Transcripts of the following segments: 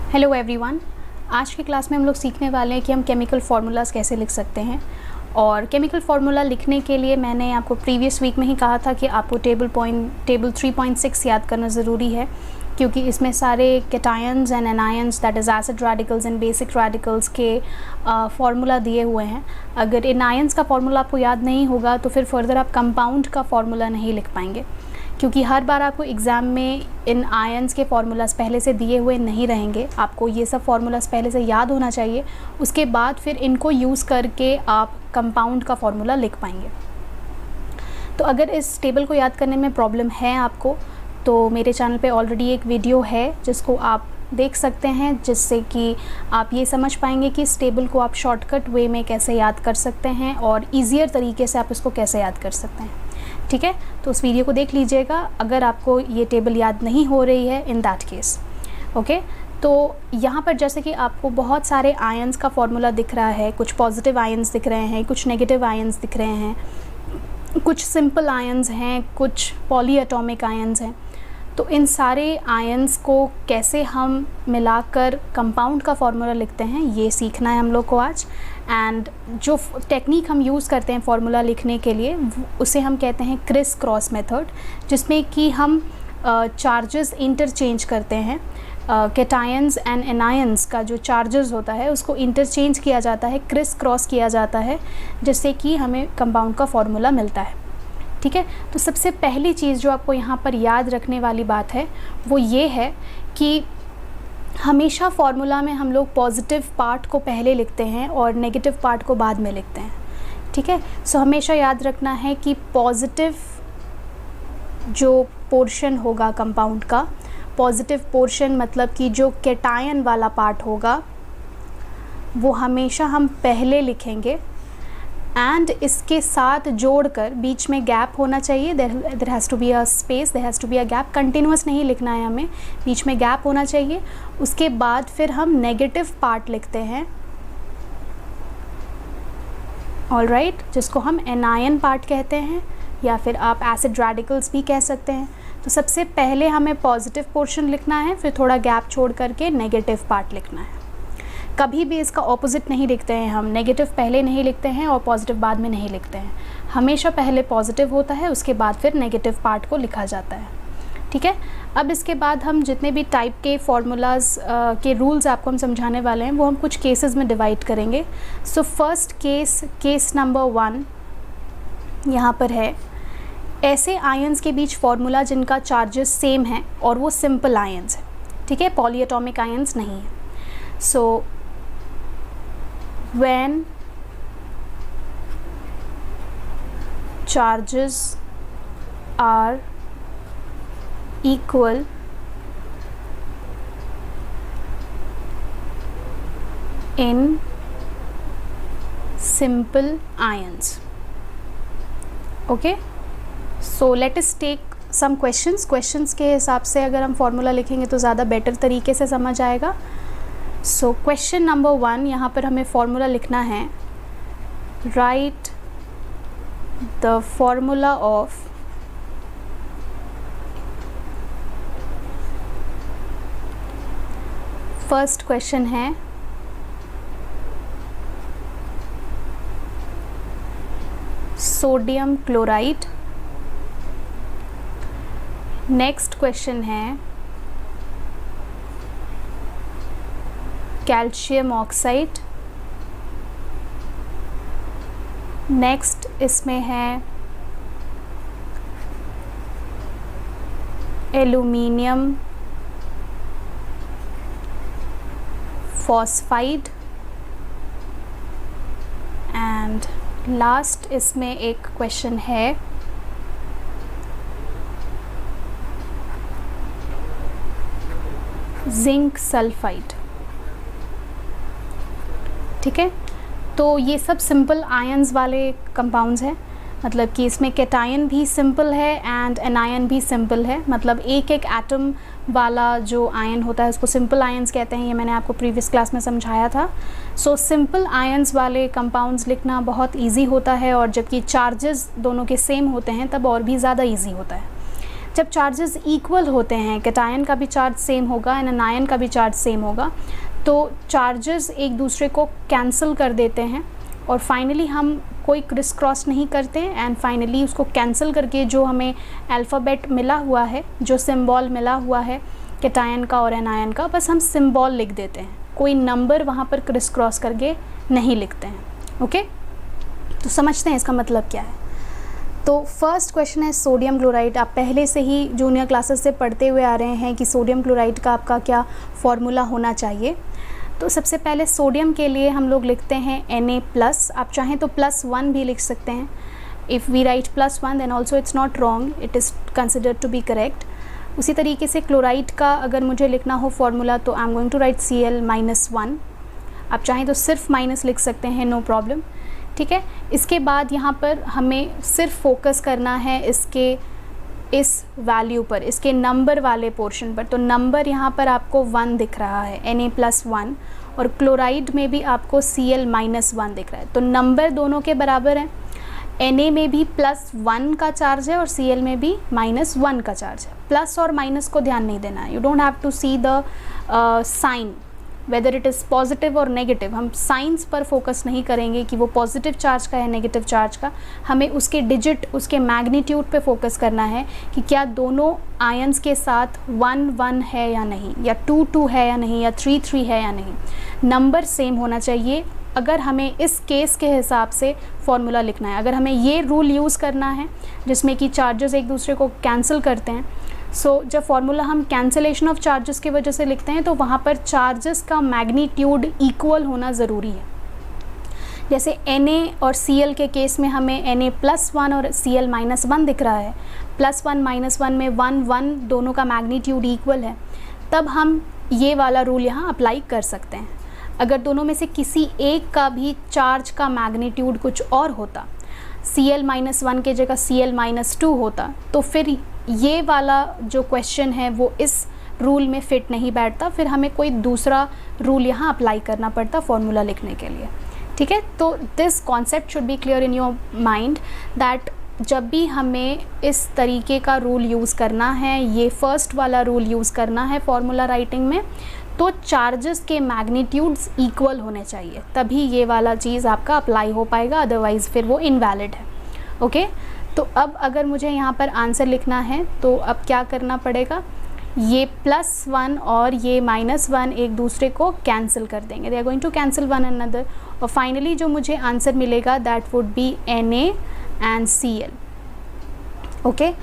Hello everyone. आज की class में हम लोग सीखने वाले हैं कि हम केमिकल फार्मूलाज कैसे लिख सकते हैं। और केमिकल फार्मूला लिखने के लिए मैंने आपको प्रीवियस वीक में ही कहा था कि आपको टेबल 3.6 याद करना ज़रूरी है, क्योंकि इसमें सारे cations and anions that is acid radicals and basic radicals के फार्मूला दिए हुए हैं। अगर एनायंस का फार्मूला आपको याद नहीं होगा तो फिर फर्दर आप कंपाउंड का फार्मूला नहीं लिख पाएंगे, क्योंकि हर बार आपको एग्ज़ाम में इन आयंस के फार्मूलाज पहले से दिए हुए नहीं रहेंगे। आपको ये सब फार्मूलाज पहले से याद होना चाहिए, उसके बाद फिर इनको यूज़ करके आप कंपाउंड का फार्मूला लिख पाएंगे। तो अगर इस टेबल को याद करने में प्रॉब्लम है आपको, तो मेरे चैनल पे ऑलरेडी एक वीडियो है जिसको आप देख सकते हैं, जिससे कि आप ये समझ पाएंगे कि इस टेबल को आप शॉर्टकट वे में कैसे याद कर सकते हैं और ईज़ियर तरीके से आप इसको कैसे याद कर सकते हैं। ठीक है, तो उस वीडियो को देख लीजिएगा अगर आपको ये टेबल याद नहीं हो रही है इन दैट केस। ओके, तो यहाँ पर जैसे कि आपको बहुत सारे आयंस का फार्मूला दिख रहा है, कुछ पॉजिटिव आयंस दिख रहे हैं, कुछ नेगेटिव आयंस दिख रहे हैं, कुछ सिंपल आयंस हैं, कुछ पॉली एटॉमिक आयंस हैं। तो इन सारे आयंस को कैसे हम मिलाकर कंपाउंड का फार्मूला लिखते हैं ये सीखना है हम लोग को आज। एंड जो टेक्निक हम यूज़ करते हैं फार्मूला लिखने के लिए उसे हम कहते हैं क्रिस क्रॉस मेथड, जिसमें कि हम चार्जेस इंटरचेंज करते हैं। कैटायंस एंड एनायंस का जो चार्जेस होता है उसको इंटरचेंज किया जाता है, क्रिस क्रॉस किया जाता है, जिससे कि हमें कंपाउंड का फार्मूला मिलता है। ठीक है, तो सबसे पहली चीज़ जो आपको यहाँ पर याद रखने वाली बात है वो ये है कि हमेशा फार्मूला में हम लोग पॉजिटिव पार्ट को पहले लिखते हैं और नेगेटिव पार्ट को बाद में लिखते हैं। ठीक है, सो हमेशा याद रखना है कि पॉजिटिव जो पोर्शन होगा कंपाउंड का, पॉजिटिव पोर्शन मतलब कि जो कैटायन वाला पार्ट होगा वो हमेशा हम पहले लिखेंगे। एंड इसके साथ जोड़कर बीच में गैप होना चाहिए, there has to be a space, there has to be a gap. Continuous नहीं लिखना है हमें, बीच में गैप होना चाहिए। उसके बाद फिर हम नेगेटिव पार्ट लिखते हैं, ऑलराइट, जिसको हम एनायन पार्ट कहते हैं या फिर आप एसिड रेडिकल्स भी कह सकते हैं। तो सबसे पहले हमें पॉजिटिव पोर्शन लिखना है, फिर थोड़ा गैप छोड़ करके नेगेटिव पार्ट लिखना है। कभी भी इसका ऑपोजिट नहीं लिखते हैं हम, नेगेटिव पहले नहीं लिखते हैं और पॉजिटिव बाद में नहीं लिखते हैं। हमेशा पहले पॉजिटिव होता है, उसके बाद फिर नेगेटिव पार्ट को लिखा जाता है। ठीक है, अब इसके बाद हम जितने भी टाइप के फार्मूलाज के रूल्स आपको हम समझाने वाले हैं वो हम कुछ केसेस में डिवाइड करेंगे। सो फर्स्ट केस नंबर 1 यहाँ पर है, ऐसे आयंस के बीच फार्मूला जिनका चार्जेस सेम है और वो सिंपल आयंस है। ठीक है, पॉली एटॉमिक आयंस नहीं है। सो when charges are equal in simple ions. Okay, so let us take some questions के हिसाब से अगर हम फार्मूला लिखेंगे तो ज़्यादा बेटर तरीके से समझ आएगा। सो क्वेश्चन नंबर 1 यहाँ पर हमें फार्मूला लिखना है, right the formula of first question है सोडियम क्लोराइड। नेक्स्ट क्वेश्चन है कैल्शियम ऑक्साइड। नेक्स्ट इसमें है एल्यूमिनियम फॉस्फाइड। एंड लास्ट इसमें एक क्वेश्चन है जिंक सल्फाइड। ठीक है, तो ये सब सिंपल आयंस वाले कंपाउंड्स हैं, मतलब कि इसमें कैटायन भी सिंपल है एंड एनायन भी सिंपल है। मतलब एक एक एटम वाला जो आयन होता है उसको सिंपल आयंस कहते हैं, ये मैंने आपको प्रीवियस क्लास में समझाया था। सो सिंपल आयंस वाले कंपाउंड्स लिखना बहुत इजी होता है, और जबकि चार्जेस दोनों के सेम होते हैं तब और भी ज़्यादा इजी होता है। जब चार्जेस इक्वल होते हैं, कैटायन का भी चार्ज सेम होगा एंड एनायन का भी चार्ज सेम होगा, तो चार्जेस एक दूसरे को कैंसिल कर देते हैं और फाइनली हम कोई क्रिस क्रॉस नहीं करते हैं एंड फाइनली उसको कैंसिल करके जो हमें अल्फ़ाबेट मिला हुआ है, जो सिंबल मिला हुआ है कैटायन का और एनायन का, बस हम सिंबल लिख देते हैं, कोई नंबर वहाँ पर क्रिस क्रॉस करके नहीं लिखते हैं। ओके, तो समझते हैं इसका मतलब क्या है। तो फर्स्ट क्वेश्चन है सोडियम क्लोराइड। आप पहले से ही जूनियर क्लासेस से पढ़ते हुए आ रहे हैं कि सोडियम क्लोराइड का आपका क्या फॉर्मूला होना चाहिए। तो सबसे पहले सोडियम के लिए हम लोग लिखते हैं Na+, आप चाहें तो +1 भी लिख सकते हैं। If we write +1 then also it's not wrong, it is considered to be correct. उसी तरीके से क्लोराइड का अगर मुझे लिखना हो फॉर्मूला तो I am going to write Cl-1। आप चाहें तो सिर्फ माइनस लिख सकते हैं, नो प्रॉब्लम। ठीक है, इसके बाद यहाँ पर हमें सिर्फ फोकस करना है इसके इस वैल्यू पर, इसके नंबर वाले पोर्शन पर। तो नंबर यहाँ पर आपको 1 दिख रहा है, Na+1, और क्लोराइड में भी आपको Cl-1 दिख रहा है। तो नंबर दोनों के बराबर हैं। Na में भी +1 का चार्ज है और Cl में भी -1 का चार्ज है। प्लस और माइनस को ध्यान नहीं देना है, you don't have to see the sign whether it is positive और नेगेटिव। हम साइंस पर फोकस नहीं करेंगे कि वो पॉजिटिव चार्ज का है नेगेटिव चार्ज का, हमें उसके डिजिट, उसके मैग्नीट्यूड पे फोकस करना है कि क्या दोनों आयंस के साथ 1-1 है या नहीं, या 2-2 है या नहीं, या 3-3 है या नहीं। नंबर सेम होना चाहिए अगर हमें इस केस के हिसाब से फॉर्मूला लिखना है। अगर हमें ये रूल यूज़ करना है जिसमें कि चार्जेस एक दूसरे को कैंसिल करते हैं, जब फॉर्मूला हम कैंसिलेशन ऑफ चार्जेस की वजह से लिखते हैं तो वहाँ पर चार्जेस का मैग्नीट्यूड इक्वल होना ज़रूरी है। जैसे Na और Cl के केस में हमें Na+1 और Cl-1 दिख रहा है, +1 -1 में 1-1 दोनों का मैग्नीट्यूड इक्वल है, तब हम ये वाला रूल यहाँ अप्लाई कर सकते हैं। अगर दोनों में से किसी एक का भी चार्ज का मैग्नीट्यूड कुछ और होता, Cl-1 के जगह Cl-2 होता, तो फिर ये वाला जो क्वेश्चन है वो इस रूल में फ़िट नहीं बैठता, फिर हमें कोई दूसरा रूल यहाँ अप्लाई करना पड़ता फॉर्मूला लिखने के लिए। ठीक है, तो this concept should be clear in your mind that जब भी हमें इस तरीके का रूल यूज़ करना है, ये फर्स्ट वाला रूल यूज़ करना है फॉर्मूला राइटिंग में, तो चार्जेस के मैग्नीट्यूड्स इक्वल होने चाहिए, तभी ये वाला चीज़ आपका अप्लाई हो पाएगा, अदरवाइज़ फिर वो इनवैलिड है। ओके, तो अब अगर मुझे यहाँ पर आंसर लिखना है तो अब क्या करना पड़ेगा, ये +1 और ये -1 एक दूसरे को कैंसिल कर देंगे, they are going to cancel one another, और फाइनली जो मुझे आंसर मिलेगा that would be Na and Cl। Okay,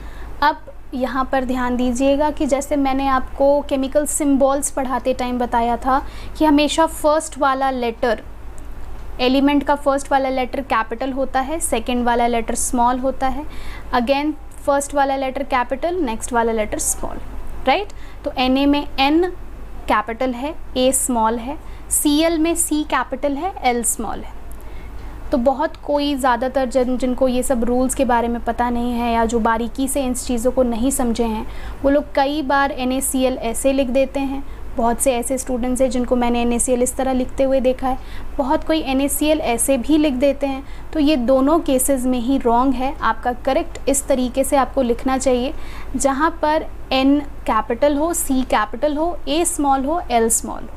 अब यहाँ पर ध्यान दीजिएगा कि जैसे मैंने आपको केमिकल सिंबल्स पढ़ाते टाइम बताया था कि हमेशा फर्स्ट वाला लेटर, एलिमेंट का फर्स्ट वाला लेटर कैपिटल होता है, सेकंड वाला लेटर स्मॉल होता है, अगेन फर्स्ट वाला लेटर कैपिटल, नेक्स्ट वाला लेटर स्मॉल, राइट। तो Na में N कैपिटल है, A स्मॉल है, Cl में C कैपिटल है, L स्मॉल है। तो बहुत कोई ज़्यादातर जिनको ये सब रूल्स के बारे में पता नहीं है या जो बारीकी से इन चीज़ों को नहीं समझे हैं, वो लोग कई बार NaCl ऐसे लिख देते हैं। बहुत से ऐसे स्टूडेंट्स हैं जिनको मैंने NaCl इस तरह लिखते हुए देखा है, बहुत कोई NaCl ऐसे भी लिख देते हैं। तो ये दोनों केसेस में ही रॉन्ग है। आपका करेक्ट इस तरीके से आपको लिखना चाहिए जहाँ पर N कैपिटल हो, C कैपिटल हो, A स्मॉल हो, L स्मॉल हो।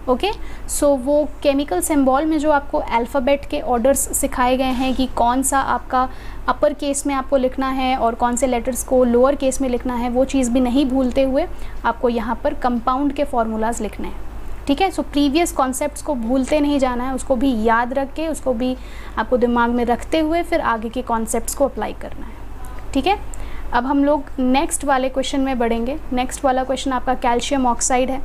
ओके, सो वो केमिकल सिंबल में जो आपको अल्फ़ाबेट के ऑर्डर्स सिखाए गए हैं कि कौन सा आपका अपर केस में आपको लिखना है और कौन से लेटर्स को लोअर केस में लिखना है, वो चीज़ भी नहीं भूलते हुए आपको यहाँ पर कंपाउंड के फार्मूलाज लिखने हैं। ठीक है, सो प्रीवियस कॉन्सेप्ट्स को भूलते नहीं जाना है, उसको भी याद रख के, उसको भी आपको दिमाग में रखते हुए फिर आगे के कॉन्सेप्ट्स को अप्लाई करना है। ठीक है, अब हम लोग नेक्स्ट वाले क्वेश्चन में बढ़ेंगे। नेक्स्ट वाला क्वेश्चन आपका कैल्शियम ऑक्साइड है।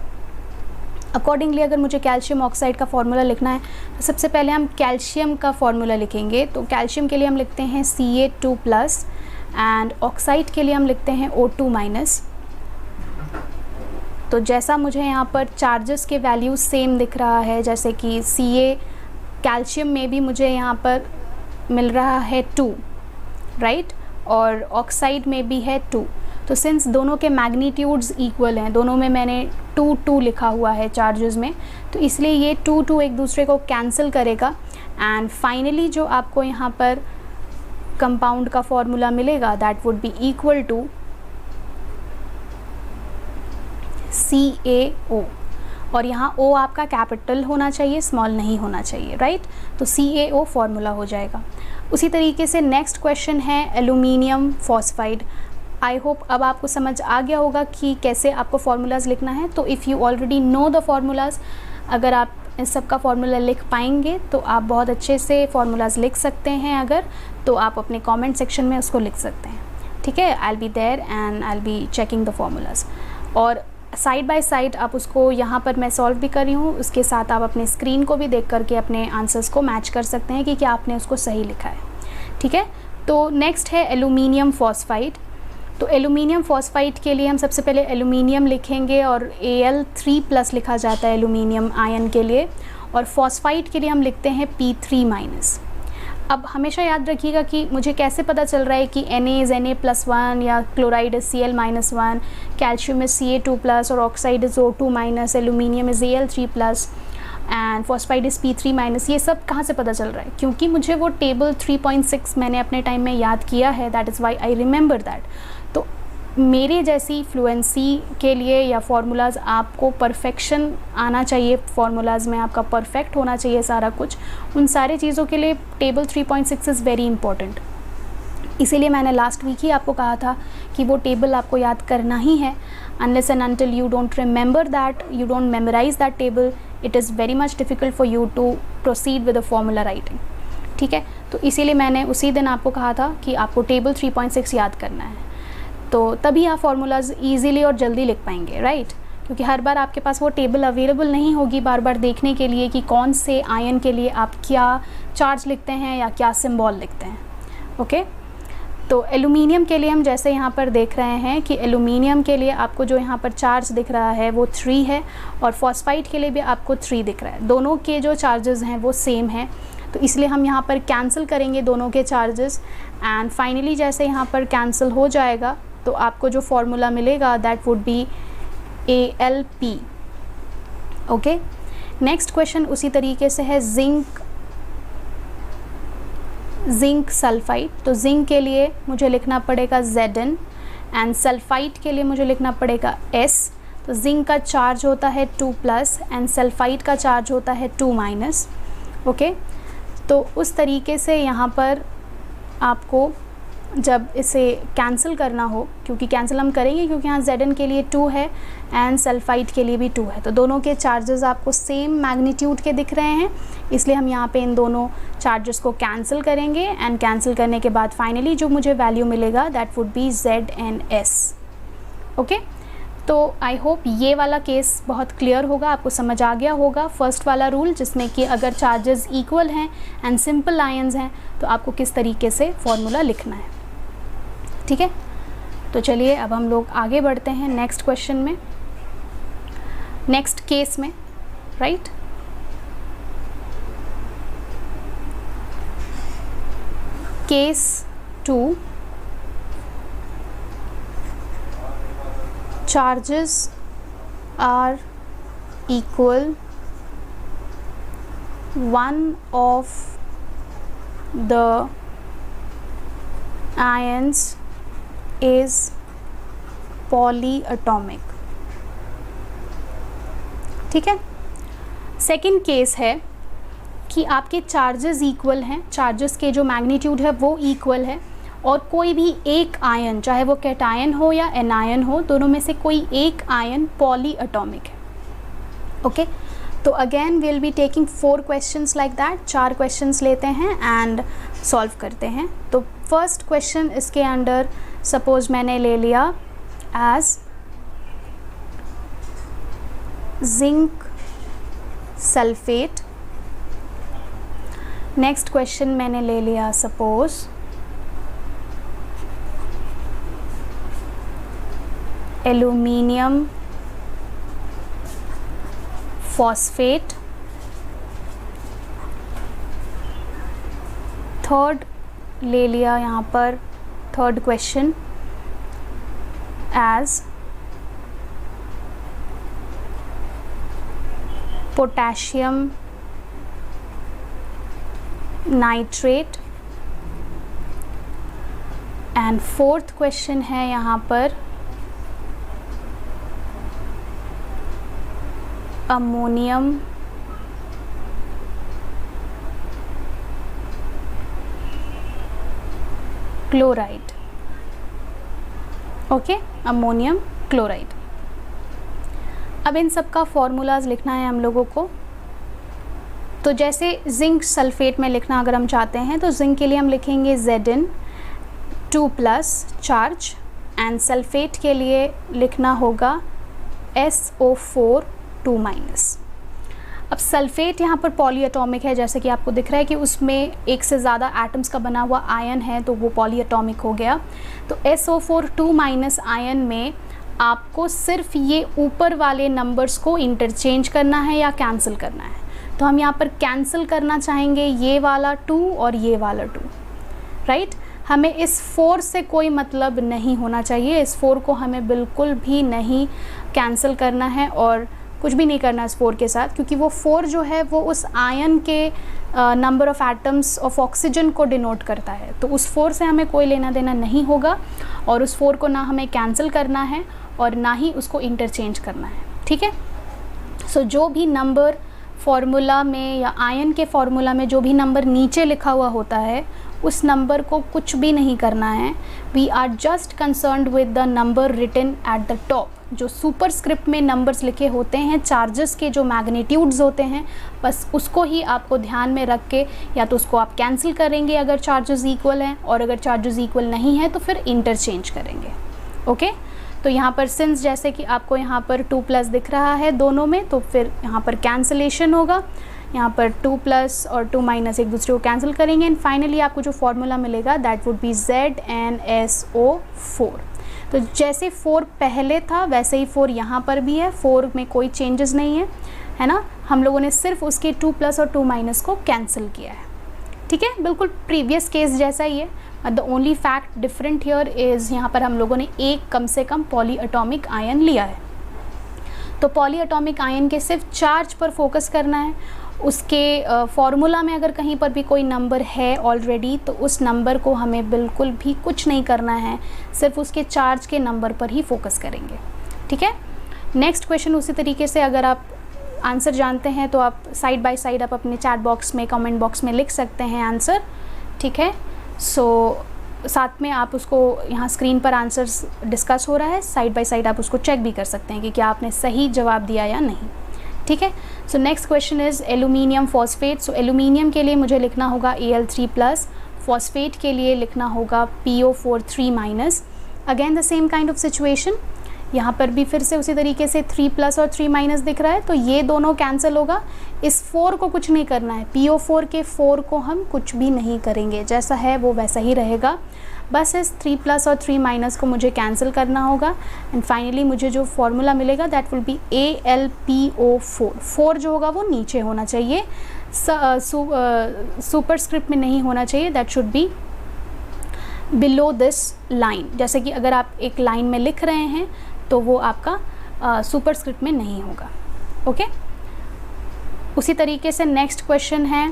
अकॉर्डिंगली अगर मुझे कैल्शियम ऑक्साइड का फार्मूला लिखना है तो सबसे पहले हम कैल्शियम का फार्मूला लिखेंगे। तो कैल्शियम के लिए हम लिखते हैं Ca2+ एंड ऑक्साइड के लिए हम लिखते हैं O2-। तो जैसा मुझे यहाँ पर चार्जेस के वैल्यू सेम दिख रहा है, जैसे कि Ca कैल्शियम में भी मुझे यहाँ पर मिल रहा है 2, राइट, और ऑक्साइड में भी है 2। तो सिंस दोनों के मैग्नीट्यूड्स इक्वल हैं, दोनों में मैंने 2-2 लिखा हुआ है चार्जेस में, तो इसलिए ये 2-2 एक दूसरे को कैंसिल करेगा एंड फाइनली जो आपको यहाँ पर कंपाउंड का फॉर्मूला मिलेगा that would be equal to CaO, और यहाँ O आपका कैपिटल होना चाहिए, स्मॉल नहीं होना चाहिए, राइट। तो CaO फार्मूला हो जाएगा। उसी तरीके से नेक्स्ट क्वेश्चन है एल्यूमिनियम फॉस्फाइड। आई होप अब आपको समझ आ गया होगा कि कैसे आपको फार्मूलाज लिखना है। तो if you already know the formulas, अगर आप इन सब का फार्मूला लिख पाएंगे तो आप बहुत अच्छे से फार्मूलाज लिख सकते हैं। अगर तो आप अपने कमेंट सेक्शन में उसको लिख सकते हैं, ठीक है। I will be there and I will be checking the formulas, और साइड बाय साइड आप उसको यहाँ पर मैं सॉल्व भी कर रही हूँ, उसके साथ आप अपने स्क्रीन को भी देख करके अपने आंसर्स को मैच कर सकते हैं कि क्या आपने उसको सही लिखा है, ठीक है। तो नेक्स्ट है एल्यूमिनियम फॉस्फाइड। तो एल्यूमिनियम फॉस्फाइड के लिए हम सबसे पहले एल्यूमिनियम लिखेंगे, और Al3+ लिखा जाता है एल्यूमिनियम आयन के लिए, और फॉस्फाइड के लिए हम लिखते हैं P3-। अब हमेशा याद रखिएगा कि मुझे कैसे पता चल रहा है कि Na इज़ Na+1 या chloride is Cl-1, calcium is Ca2+, और oxide is O2-, aluminium is Al3+, and phosphide is P3-। ये सब कहाँ से पता चल रहा है? क्योंकि मुझे वो टेबल 3.6 मैंने अपने टाइम में याद किया है, that is why I remember that. तो मेरे जैसी फ्लुएंसी के लिए या फार्मूलाज, आपको परफेक्शन आना चाहिए, फार्मूलाज में आपका परफेक्ट होना चाहिए सारा कुछ। उन सारे चीज़ों के लिए टेबल 3.6 इज़ वेरी इंपॉर्टेंट। इसीलिए मैंने लास्ट वीक ही आपको कहा था कि वो टेबल आपको याद करना ही है। Unless and until you don't remember that, you don't memorize that table, it is very much difficult for you to proceed with the formula writing, ठीक है। तो इसीलिए मैंने उसी दिन आपको कहा था कि आपको टेबल 3.6 याद करना है, तो तभी आप फार्मूलाज ईज़िली और जल्दी लिख पाएंगे, राइट। क्योंकि हर बार आपके पास वो टेबल अवेलेबल नहीं होगी बार बार देखने के लिए कि कौन से आयन के लिए आप क्या चार्ज लिखते हैं या क्या सिंबल लिखते हैं, ओके। तो एल्यूमिनियम के लिए हम जैसे यहाँ पर देख रहे हैं कि एल्यूमिनियम के लिए आपको जो यहाँ पर चार्ज दिख रहा है वो 3 है, और फॉस्फाइड के लिए भी आपको 3 दिख रहा है। दोनों के जो चार्जेस हैं वो सेम है, तो इसलिए हम यहाँ पर कैंसिल करेंगे दोनों के चार्जेस, एंड फाइनली जैसे यहाँ पर कैंसिल हो जाएगा तो आपको जो फार्मूला मिलेगा that would B Al_P, okay. Next question उसी तरीके से है जिंक सल्फाइड। तो जिंक के लिए मुझे लिखना पड़ेगा Zn, एंड सल्फाइड के लिए मुझे लिखना पड़ेगा S। तो जिंक का चार्ज होता है 2+ एंड सल्फाइड का चार्ज होता है 2-, ओके। तो उस तरीके से यहाँ पर आपको जब इसे कैंसिल करना हो, क्योंकि कैंसिल हम करेंगे क्योंकि यहाँ Zn के लिए 2 है एंड सल्फाइड के लिए भी 2 है, तो दोनों के चार्जेस आपको सेम मैग्नीट्यूड के दिख रहे हैं, इसलिए हम यहाँ पे इन दोनों चार्जेस को कैंसिल करेंगे, एंड कैंसिल करने के बाद फाइनली जो मुझे वैल्यू मिलेगा that would B ZnS, okay. तो आई होप ये वाला केस बहुत क्लियर होगा, आपको समझ आ गया होगा फर्स्ट वाला रूल, जिसमें कि अगर चार्जेस इक्वल हैं एंड सिंपल आयंस हैं तो आपको किस तरीके से फॉर्मूला लिखना है, ठीक है। तो चलिए अब हम लोग आगे बढ़ते हैं नेक्स्ट क्वेश्चन में, नेक्स्ट केस में, right. Case 2, charges are equal, one of the ions is polyatomic, ठीक है। सेकंड केस है कि आपके चार्जेस इक्वल हैं, चार्जेस के जो मैग्नीट्यूड है वो इक्वल है, और कोई भी एक आयन, चाहे वो कैटायन हो या एनायन हो, दोनों में से कोई एक आयन पॉलीएटॉमिक है, ओके। तो again we will be taking 4 questions like that, 4 questions लेते हैं एंड सॉल्व करते हैं। तो फर्स्ट क्वेश्चन इसके अंडर सपोज मैंने ले लिया as zinc sulphate. Next question मैंने ले लिया सपोज एल्यूमिनियम फॉस्फेट। थर्ड ले लिया यहाँ पर third question as potassium nitrate, and fourth question है यहाँ पर ammonium chloride. Okay, ammonium chloride. अब इन सब का फॉर्मूलाज लिखना है हम लोगों को। तो जैसे जिंक सल्फेट में लिखना अगर हम चाहते हैं तो जिंक के लिए हम लिखेंगे Zn2+ चार्ज, एंड सल्फेट के लिए लिखना होगा SO4 2-। अब सल्फेट यहाँ पर पॉलीएटॉमिक है, जैसे कि आपको दिख रहा है कि उसमें एक से ज़्यादा एटम्स का बना हुआ आयन है, तो वो पॉलीएटॉमिक हो गया। तो SO4 2- आयन में आपको सिर्फ ये ऊपर वाले नंबर्स को इंटरचेंज करना है या कैंसिल करना है। तो हम यहाँ पर कैंसिल करना चाहेंगे ये वाला 2 और ये वाला 2, राइट। हमें इस 4 से कोई मतलब नहीं होना चाहिए, इस 4 को हमें बिल्कुल भी नहीं कैंसिल करना है और कुछ भी नहीं करना इस 4 के साथ, क्योंकि वो 4 जो है वो उस आयन के number of atoms of oxygen को डिनोट करता है। तो उस 4 से हमें कोई लेना देना नहीं होगा और उस 4 को ना हमें कैंसिल करना है और ना ही उसको इंटरचेंज करना है, ठीक है। सो जो भी नंबर फॉर्मूला में या आयन के फॉर्मूला में जो भी नंबर नीचे लिखा हुआ होता है उस नंबर को कुछ भी नहीं करना है। We are just concerned with the number written at the top. जो सुपरस्क्रिप्ट में नंबर्स लिखे होते हैं, चार्जेस के जो मैग्नीट्यूड्स होते हैं, बस उसको ही आपको ध्यान में रख के या तो उसको आप कैंसिल करेंगे अगर चार्जेस इक्वल हैं, और अगर चार्जेस इक्वल नहीं है तो फिर इंटरचेंज करेंगे। ओके, तो यहाँ पर सिंस जैसे कि आपको यहाँ पर 2+ दिख रहा है दोनों में, तो फिर यहाँ पर कैंसिलेशन होगा। यहाँ पर 2+ और 2- एक दूसरे को कैंसिल करेंगे एंड फाइनली आपको जो फॉर्मूला मिलेगा दैट वुड बी ZnSO4। तो जैसे 4 पहले था वैसे ही 4 यहाँ पर भी है, 4 में कोई चेंजेस नहीं है ना। हम लोगों ने सिर्फ उसके 2+ और 2- को कैंसिल किया है, ठीक है, बिल्कुल प्रीवियस केस जैसा ही है। The only fact different here is यहाँ पर हम लोगों ने एक कम से कम पॉलीएटॉमिक आयन लिया है। तो पॉलीएटॉमिक आयन के सिर्फ चार्ज पर फोकस करना है। उसके फॉर्मूला में अगर कहीं पर भी कोई नंबर है ऑलरेडी तो उस नंबर को हमें बिल्कुल भी कुछ नहीं करना है, सिर्फ उसके चार्ज के नंबर पर ही फोकस करेंगे, ठीक है। नेक्स्ट क्वेश्चन उसी तरीके से, अगर आप आंसर जानते हैं तो आप साइड बाय साइड आप अपने चैट बॉक्स में, कमेंट बॉक्स में लिख सकते हैं आंसर, ठीक है। सो साथ में आप उसको, यहाँ स्क्रीन पर आंसर्स डिस्कस हो रहा है, साइड बाय साइड आप उसको चेक भी कर सकते हैं कि क्या आपने सही जवाब दिया या नहीं, ठीक है। So next question is aluminium phosphate. So aluminium के लिए मुझे लिखना होगा Al3+, फॉस्फेट के लिए लिखना होगा PO4 3-। Again the same kind of situation, यहाँ पर भी फिर से उसी तरीके से 3+ और 3- दिख रहा है, तो ये दोनों कैंसिल होगा। इस 4 को कुछ नहीं करना है, PO4 के 4 को हम कुछ भी नहीं करेंगे, जैसा है वो वैसा ही रहेगा। बस इस 3+ और 3- को मुझे कैंसिल करना होगा एंड फाइनली मुझे जो फॉर्मूला मिलेगा दैट विल बी AlPO4। 4 जो होगा वो नीचे होना चाहिए, सुपरस्क्रिप्ट में नहीं होना चाहिए, that should be below this line. जैसे कि अगर आप एक लाइन में लिख रहे हैं तो वो आपका सुपरस्क्रिप्ट में नहीं होगा, ओके। उसी तरीके से नेक्स्ट क्वेश्चन है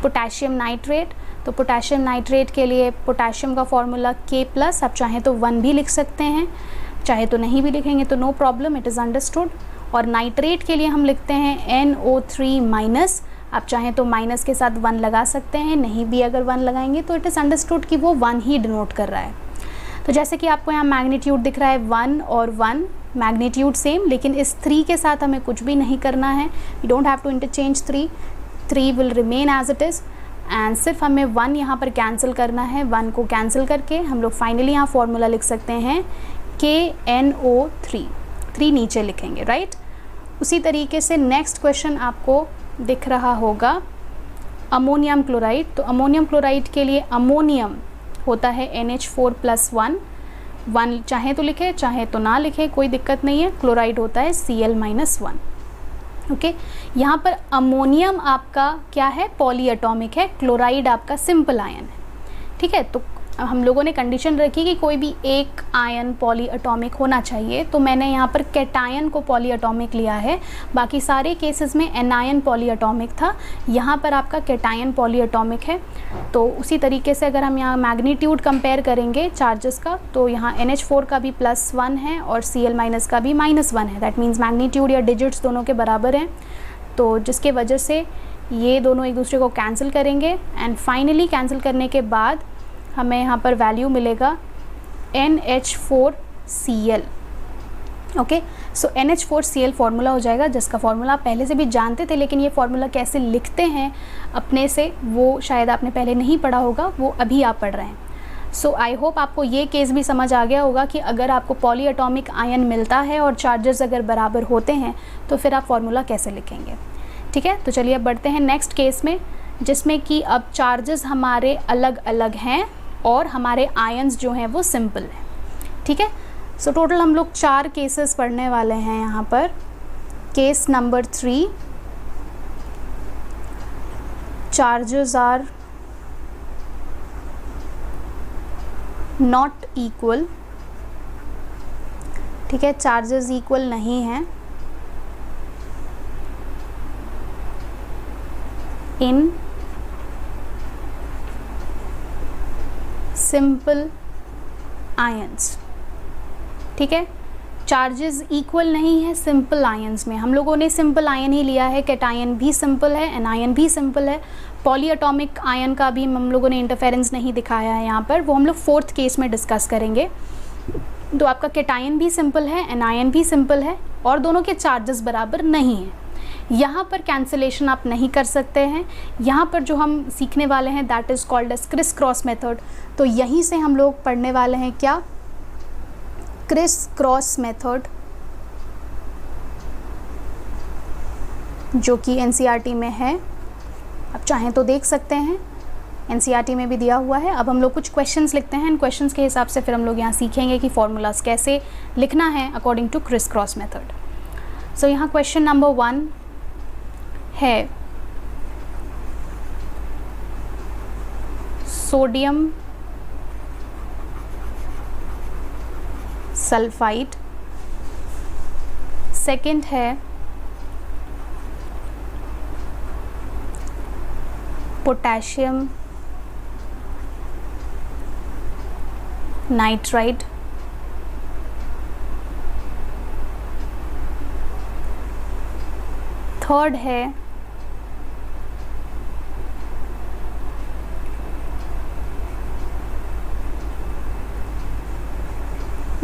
पोटेशियम नाइट्रेट। तो पोटेशियम नाइट्रेट के लिए पोटेशियम का फॉर्मूला K+, आप चाहें तो 1 भी लिख सकते हैं, चाहे तो नहीं भी लिखेंगे तो no problem, it is understood. और नाइट्रेट के लिए हम लिखते हैं NO3-। आप चाहें तो माइनस के साथ 1 लगा सकते हैं, नहीं भी अगर 1 लगाएंगे तो इट इज़ अंडरस्टूड कि वो 1 ही डिनोट कर रहा है। तो जैसे कि आपको यहाँ मैग्नीट्यूड दिख रहा है 1 और 1, मैग्नीट्यूड सेम, लेकिन इस 3 के साथ हमें कुछ भी नहीं करना है। We don't have to interchange 3 will remain as it is and सिर्फ हमें 1 यहाँ पर कैंसिल करना है। 1 को कैंसिल करके हम लोग फाइनली यहाँ फॉर्मूला लिख सकते हैं KNO3, 3 नीचे लिखेंगे, राइट। उसी तरीके से नेक्स्ट क्वेश्चन आपको दिख रहा होगा अमोनियम क्लोराइड। तो अमोनियम क्लोराइड के लिए अमोनियम होता है NH4+1, 1 चाहे तो लिखे चाहे तो ना लिखे कोई दिक्कत नहीं है। क्लोराइड होता है Cl-1, ओके। यहाँ पर अमोनियम आपका क्या है, पॉलीएटॉमिक है, क्लोराइड आपका सिंपल आयन है, ठीक है। तो हम लोगों ने कंडीशन रखी कि कोई भी एक आयन पॉली एटॉमिक होना चाहिए, तो मैंने यहाँ पर कैटायन को पॉली एटॉमिक लिया है। बाकी सारे केसेस में एनायन पॉली एटॉमिक था, यहाँ पर आपका कैटायन पॉली एटॉमिक है। तो उसी तरीके से अगर हम यहाँ मैग्नीट्यूड कंपेयर करेंगे चार्जेस का, तो यहाँ NH4 का भी +1 है और Cl- का भी -1 है। दैट मीन्स मैग्नीट्यूड या डिजिट्स दोनों के बराबर हैं, तो जिसके वजह से ये दोनों एक दूसरे को कैंसिल करेंगे एंड फाइनली कैंसिल करने के बाद हमें यहाँ पर वैल्यू मिलेगा NH4Cl। ओके, सो NH4Cl फार्मूला हो जाएगा, जिसका फार्मूला आप पहले से भी जानते थे, लेकिन ये फार्मूला कैसे लिखते हैं अपने से वो शायद आपने पहले नहीं पढ़ा होगा, वो अभी आप पढ़ रहे हैं। सो आई होप आपको ये केस भी समझ आ गया होगा कि अगर आपको पॉली एटॉमिक आयन मिलता है और चार्जेस अगर बराबर होते हैं तो फिर आप फार्मूला कैसे लिखेंगे। ठीक है, तो चलिए अब बढ़ते हैं नेक्स्ट केस में, जिसमें कि अब चार्जेस हमारे अलग अलग हैं और हमारे आयंस जो हैं वो सिंपल हैं। ठीक है, सो टोटल हम लोग 4 केसेस पढ़ने वाले हैं यहाँ पर। Case number 3, charges are not equal. ठीक है, चार्जेस इक्वल नहीं हैं इन सिंपल आयंस। ठीक है, चार्जेस इक्वल नहीं है सिंपल आयंस में। हम लोगों ने सिंपल आयन ही लिया है, कैटायन भी सिंपल है, एनायन भी सिंपल है, पॉली एटॉमिक आयन का भी हम लोगों ने इंटरफेरेंस नहीं दिखाया है यहाँ पर, वो हम लोग 4th केस में डिस्कस करेंगे। तो आपका कैटायन भी सिंपल है, एनायन भी सिंपल है और दोनों के चार्जेस बराबर नहीं हैं। यहाँ पर कैंसिलेशन आप नहीं कर सकते हैं। यहाँ पर जो हम सीखने वाले हैं that is called as criss cross method. तो यहीं से हम लोग पढ़ने वाले हैं क्या, क्रिस क्रॉस मेथड, जो कि NCERT में है। आप चाहें तो देख सकते हैं, NCERT में भी दिया हुआ है। अब हम लोग कुछ क्वेश्चंस लिखते हैं, इन क्वेश्चंस के हिसाब से फिर हम लोग यहाँ सीखेंगे कि फॉर्मूलाज कैसे लिखना है according to criss cross method. So यहाँ क्वेश्चन नंबर 1 है, सोडियम सल्फाइड। सेकंड है पोटेशियम नाइट्राइड। थर्ड है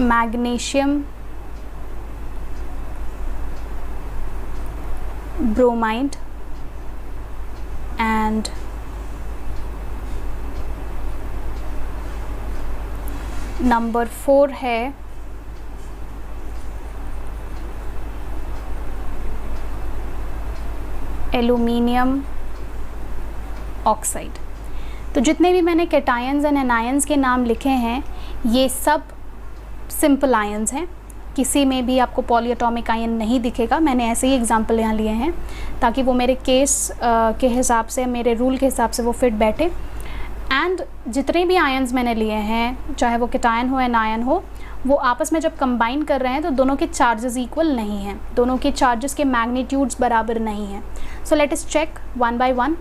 मैग्नीशियम ब्रोमाइड एंड नंबर 4 है एल्यूमिनियम ऑक्साइड। तो जितने भी मैंने कैटायंस एंड एनायंस के नाम लिखे हैं ये सब सिंपल आयंस हैं, किसी में भी आपको पॉली एटॉमिक आयन नहीं दिखेगा। मैंने ऐसे ही एग्जांपल यहाँ लिए हैं ताकि वो मेरे केस के हिसाब से, मेरे रूल के हिसाब से वो फिट बैठे। एंड जितने भी आयंस मैंने लिए हैं, चाहे वो कैटायन हो एनायन हो, वो आपस में जब कंबाइन कर रहे हैं तो दोनों के चार्जेस इक्वल नहीं हैं, दोनों के चार्जेस के मैग्नीट्यूड्स बराबर नहीं हैं। So let us check one by one,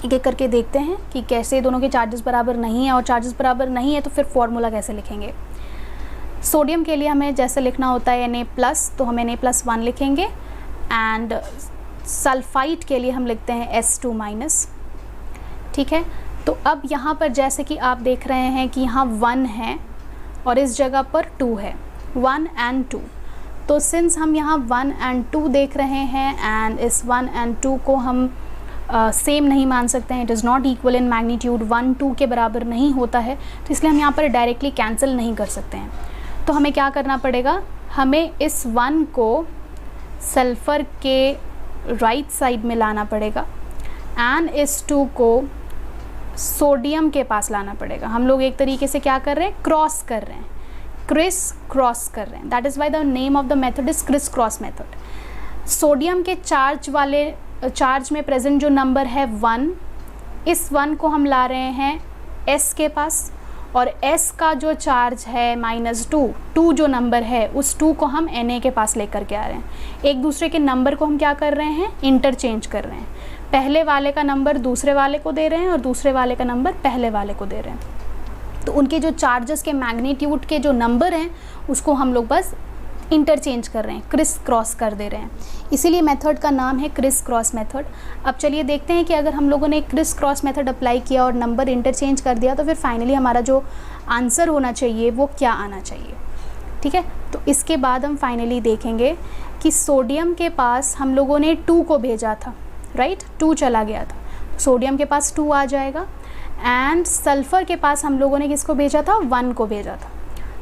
एक एक करके देखते हैं कि कैसे दोनों के चार्जेस बराबर नहीं है, और चार्जेस बराबर नहीं है तो फिर फॉर्मूला कैसे लिखेंगे। सोडियम के लिए हमें जैसे लिखना होता है Na+, तो हम Na+1 लिखेंगे। एंड सल्फाइड के लिए हम लिखते हैं S2-। ठीक है, तो अब यहाँ पर जैसे कि आप देख रहे हैं कि यहाँ 1 है और इस जगह पर 2 है, 1 and 2। तो सिंस हम यहाँ 1 and 2 देख रहे हैं एंड इस 1 and 2 को हम सेम नहीं मान सकते हैं, it is not equal in magnitude, 1 2 के बराबर नहीं होता है, तो इसलिए हम यहाँ पर डायरेक्टली कैंसिल नहीं कर सकते हैं। तो हमें क्या करना पड़ेगा, हमें इस 1 को सल्फ़र के राइट साइड में लाना पड़ेगा एंड इस 2 को सोडियम के पास लाना पड़ेगा। हम लोग एक तरीके से क्या कर रहे हैं, क्रॉस कर रहे हैं, क्रिस क्रॉस कर रहे हैं। That is why the name of the method is Chris cross method. Sodium के चार्ज में प्रेजेंट जो नंबर है 1, इस 1 को हम ला रहे हैं S के पास, और S का जो चार्ज है -2 जो नंबर है उस 2 को हम Na के पास लेकर के आ रहे हैं। एक दूसरे के नंबर को हम क्या कर रहे हैं, इंटरचेंज कर रहे हैं। पहले वाले का नंबर दूसरे वाले को दे रहे हैं और दूसरे वाले का नंबर पहले वाले को दे रहे हैं। तो उनके जो चार्जेस के मैग्नीट्यूड के जो नंबर हैं उसको हम लोग बस इंटरचेंज कर रहे हैं, क्रिस क्रॉस कर दे रहे हैं। इसीलिए मेथड का नाम है क्रिस क्रॉस मेथड। अब चलिए देखते हैं कि अगर हम लोगों ने क्रिस क्रॉस मेथड अप्लाई किया और नंबर इंटरचेंज कर दिया तो फिर फाइनली हमारा जो आंसर होना चाहिए वो क्या आना चाहिए। ठीक है, तो इसके बाद हम फाइनली देखेंगे कि सोडियम के पास हम लोगों ने 2 को भेजा था, राइट, 2 चला गया था, सोडियम के पास 2 आ जाएगा। एंड सल्फ़र के पास हम लोगों ने किसको भेजा था, 1 को भेजा था।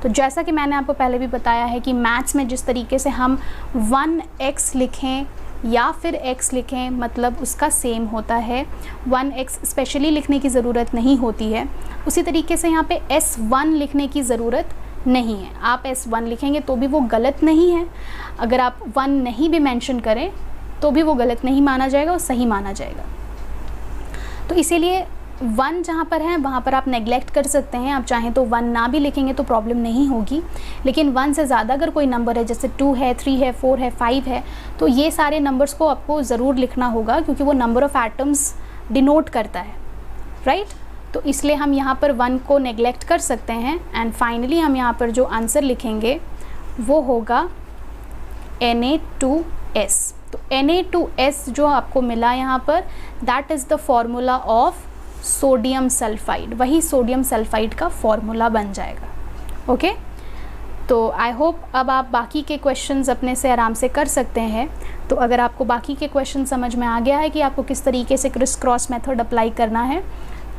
तो जैसा कि मैंने आपको पहले भी बताया है कि मैथ्स में जिस तरीके से हम 1x लिखें या फिर x लिखें मतलब उसका सेम होता है, 1x स्पेशली लिखने की ज़रूरत नहीं होती है। उसी तरीके से यहाँ पे S1 लिखने की ज़रूरत नहीं है। आप S1 लिखेंगे तो भी वो गलत नहीं है, अगर आप 1 नहीं भी मेंशन करें तो भी वो गलत नहीं माना जाएगा, वो सही माना जाएगा। तो इसीलिए 1 जहाँ पर है वहाँ पर आप नेगलेक्ट कर सकते हैं। आप चाहें तो 1 ना भी लिखेंगे तो प्रॉब्लम नहीं होगी, लेकिन 1 से ज़्यादा अगर कोई नंबर है, जैसे 2 है, 3 है, 4 है, 5 है, तो ये सारे नंबर्स को आपको ज़रूर लिखना होगा क्योंकि वो नंबर ऑफ़ एटम्स डिनोट करता है, राइट। तो इसलिए हम यहाँ पर 1 को नेगलेक्ट कर सकते हैं। एंड फाइनली हम यहाँ पर जो आंसर लिखेंगे वो होगा Na2S। तो Na2S जो आपको मिला यहाँ पर, that is the formula of sodium sulphide, वही सोडियम सल्फाइड का फॉर्मूला बन जाएगा। ओके, तो आई होप अब आप बाकी के क्वेश्चंस अपने से आराम से कर सकते हैं। तो अगर आपको बाकी के क्वेश्चन समझ में आ गया है कि आपको किस तरीके से क्रिस क्रॉस मेथड अप्लाई करना है,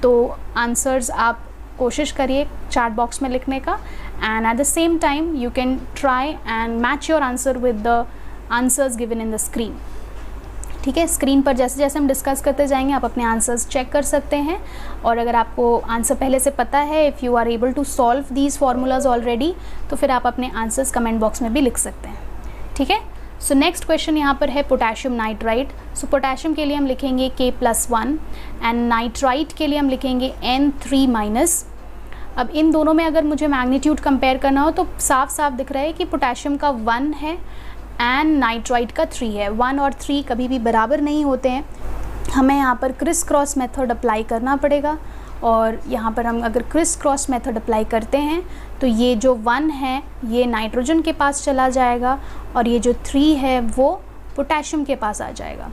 तो आंसर्स आप कोशिश करिए चैट बॉक्स में लिखने का। And eight the same time you can try and match your answer with the answers given in the screen. ठीक है, स्क्रीन पर जैसे जैसे हम डिस्कस करते जाएंगे आप अपने आंसर्स चेक कर सकते हैं। और अगर आपको आंसर पहले से पता है, if you are able to solve these formulas already, तो फिर आप अपने आंसर्स कमेंट बॉक्स में भी लिख सकते हैं। ठीक है, सो नेक्स्ट क्वेश्चन यहाँ पर है पोटेशियम नाइट्राइट। सो पोटेशियम के लिए हम लिखेंगे K+1 एंड नाइट्राइट के लिए हम लिखेंगे N3-। अब इन दोनों में अगर मुझे मैग्नीट्यूड कंपेयर करना हो तो साफ साफ दिख रहा है कि पोटेशियम का 1 है एंड नाइट्राइट का 3 है। 1 और 3 कभी भी बराबर नहीं होते हैं। हमें यहाँ पर क्रिस क्रॉस मेथड अप्लाई करना पड़ेगा और यहाँ पर हम अगर क्रिस क्रॉस मेथड अप्लाई करते हैं तो ये जो 1 है ये नाइट्रोजन के पास चला जाएगा और ये जो 3 है वो पोटेशियम के पास आ जाएगा,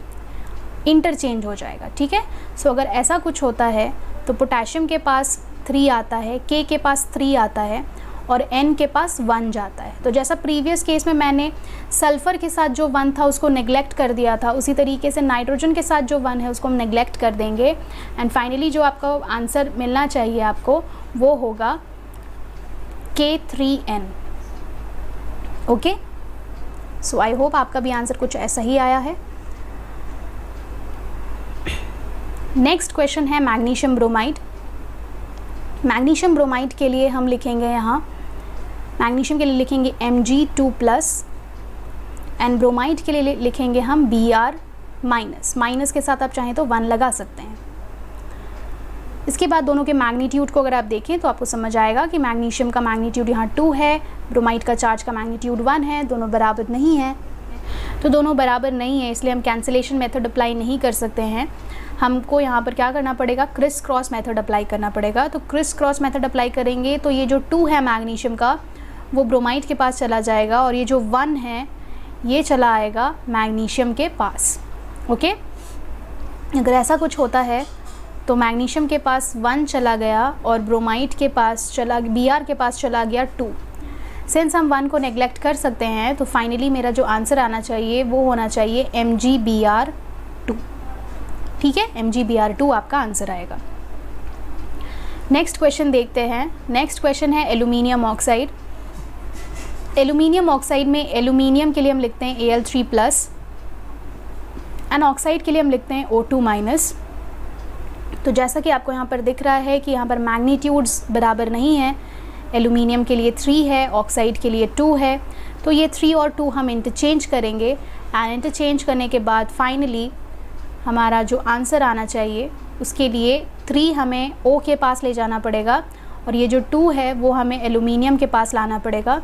इंटरचेंज हो जाएगा। ठीक है, सो अगर ऐसा कुछ होता है तो पोटेशियम के पास 3 आता है, K के पास 3 आता है और N के पास 1 जाता है। तो जैसा प्रीवियस केस में मैंने सल्फ़र के साथ जो 1 था उसको नेगलेक्ट कर दिया था, उसी तरीके से नाइट्रोजन के साथ जो 1 है उसको हम नेगलेक्ट कर देंगे। एंड फाइनली जो आपका आंसर मिलना चाहिए आपको वो होगा K3N। Okay, so I hope आपका भी आंसर कुछ ऐसा ही आया है। नेक्स्ट क्वेश्चन है मैग्नीशियम ब्रोमाइड। मैग्नीशियम ब्रोमाइड के लिए हम लिखेंगे यहाँ, मैग्नीशियम के लिए लिखेंगे Mg2+ एंड ब्रोमाइड के लिए लिखेंगे हम Br-। माइनस के साथ आप चाहें तो 1 लगा सकते हैं। इसके बाद दोनों के मैग्नीट्यूड को अगर आप देखें तो आपको समझ आएगा कि मैग्नीशियम का मैग्नीट्यूड यहाँ 2 है, ब्रोमाइड का चार्ज का मैग्नीट्यूड 1 है, दोनों बराबर नहीं है। तो दोनों बराबर नहीं है इसलिए हम कैंसिलेशन मेथड अप्लाई नहीं कर सकते हैं। हमको यहाँ पर क्या करना पड़ेगा, क्रिस क्रॉस मेथड अप्लाई करना पड़ेगा। तो क्रिस क्रॉस मेथड अप्लाई करेंगे तो ये जो 2 है मैग्नीशियम का वो ब्रोमाइड के पास चला जाएगा और ये जो 1 है ये चला आएगा मैग्नीशियम के पास। ओके, अगर ऐसा कुछ होता है तो मैग्नीशियम के पास 1 चला गया और ब्रोमाइड के पास चला, Br के पास चला गया 2। सिंस हम 1 को नेगलेक्ट कर सकते हैं तो फाइनली मेरा जो आंसर आना चाहिए वो होना चाहिए Mg_Br2। ठीक है, Mg_Br2 आपका आंसर आएगा। नेक्स्ट क्वेश्चन देखते हैं। नेक्स्ट क्वेश्चन है एल्यूमिनियम ऑक्साइड। एल्यूमिनियम ऑक्साइड में एल्यूमिनियम के लिए हम लिखते हैं Al3+ एंड ऑक्साइड के लिए हम लिखते हैं O2-। तो जैसा कि आपको यहाँ पर दिख रहा है कि यहाँ पर मैग्नीट्यूड्स बराबर नहीं है, एल्यूमिनियम के लिए 3 है, ऑक्साइड के लिए 2 है। तो ये 3 और 2 हम इंटरचेंज करेंगे एंड इंटरचेंज करने के बाद फाइनली हमारा जो आंसर आना चाहिए उसके लिए 3 हमें O के पास ले जाना पड़ेगा और ये जो 2 है वो हमें एल्यूमिनियम के पास लाना पड़ेगा।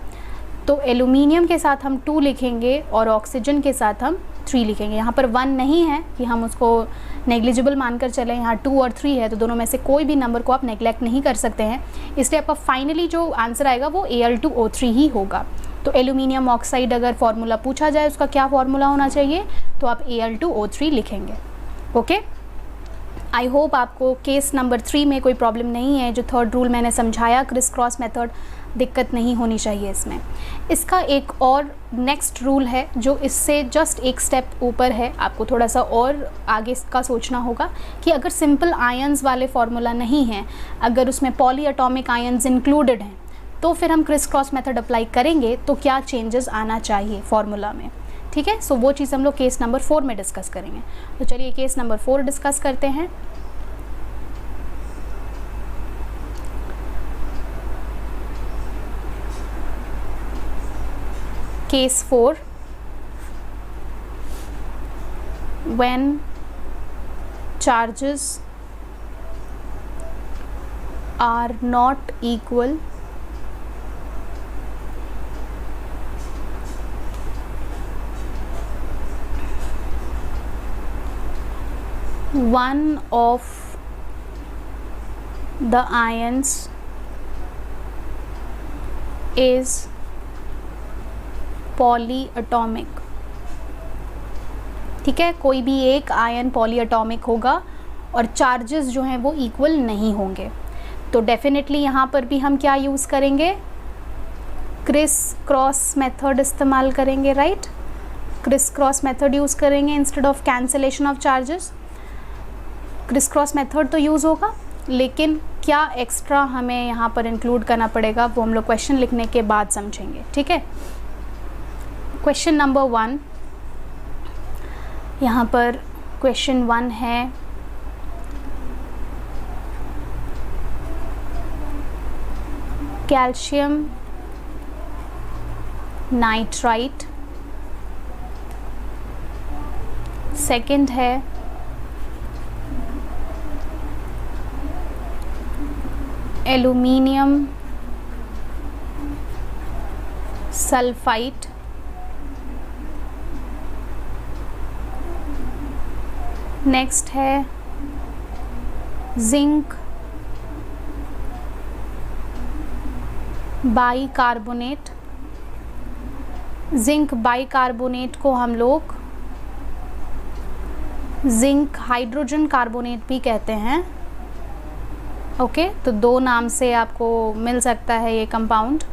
तो एल्यूमिनियम के साथ हम 2 लिखेंगे और ऑक्सीजन के साथ हम 3 लिखेंगे। यहाँ पर 1 नहीं है कि हम उसको नेग्लिजिबल मानकर चलें, यहाँ 2 और 3 है, तो दोनों में से कोई भी नंबर को आप नेग्लेक्ट नहीं कर सकते हैं। इसलिए आपका फाइनली जो आंसर आएगा वो Al2O3 ही होगा। तो एल्यूमिनियम ऑक्साइड अगर फार्मूला पूछा जाए उसका क्या फार्मूला होना चाहिए, तो आप Al2O3 लिखेंगे। ओके, आई होप आपको केस नंबर 3 में कोई प्रॉब्लम नहीं है। जो थर्ड रूल मैंने समझाया क्रिस क्रॉस मेथड, दिक्कत नहीं होनी चाहिए इसमें। इसका एक और नेक्स्ट रूल है जो इससे जस्ट एक स्टेप ऊपर है, आपको थोड़ा सा और आगे का सोचना होगा कि अगर सिंपल आयंस वाले फार्मूला नहीं हैं, अगर उसमें पॉली एटॉमिक आयंस इंक्लूडेड हैं, तो फिर हम क्रिस क्रॉस मेथड अप्लाई करेंगे तो क्या चेंजेस आना चाहिए फार्मूला में। ठीक है, सो वो चीज़ हम लोग केस नंबर 4 में डिस्कस करेंगे। तो चलिए केस नंबर 4 डिस्कस करते हैं। Case 4, when charges are not equal, one of the ions is poly atomic. ठीक है, कोई भी एक आयन पॉली एटॉमिक होगा और चार्जेस जो हैं वो इक्वल नहीं होंगे। तो डेफिनेटली यहाँ पर भी हम क्या यूज़ करेंगे, क्रिस क्रॉस मेथड इस्तेमाल करेंगे। Right, criss cross method use करेंगे instead of cancellation of charges. Criss cross method तो यूज़ होगा, लेकिन क्या एक्स्ट्रा हमें यहाँ पर इंक्लूड करना पड़ेगा वो हम लोग क्वेश्चन लिखने के बाद समझेंगे। ठीक है, क्वेश्चन नंबर 1, यहाँ पर क्वेश्चन 1 है कैल्शियम नाइट्राइट, सेकंड है एल्यूमिनियम सल्फाइड, नेक्स्ट है जिंक बाइकार्बोनेट। जिंक बाइकार्बोनेट को हम लोग जिंक हाइड्रोजन कार्बोनेट भी कहते हैं। ओके, तो 2 नाम से आपको मिल सकता है ये कंपाउंड,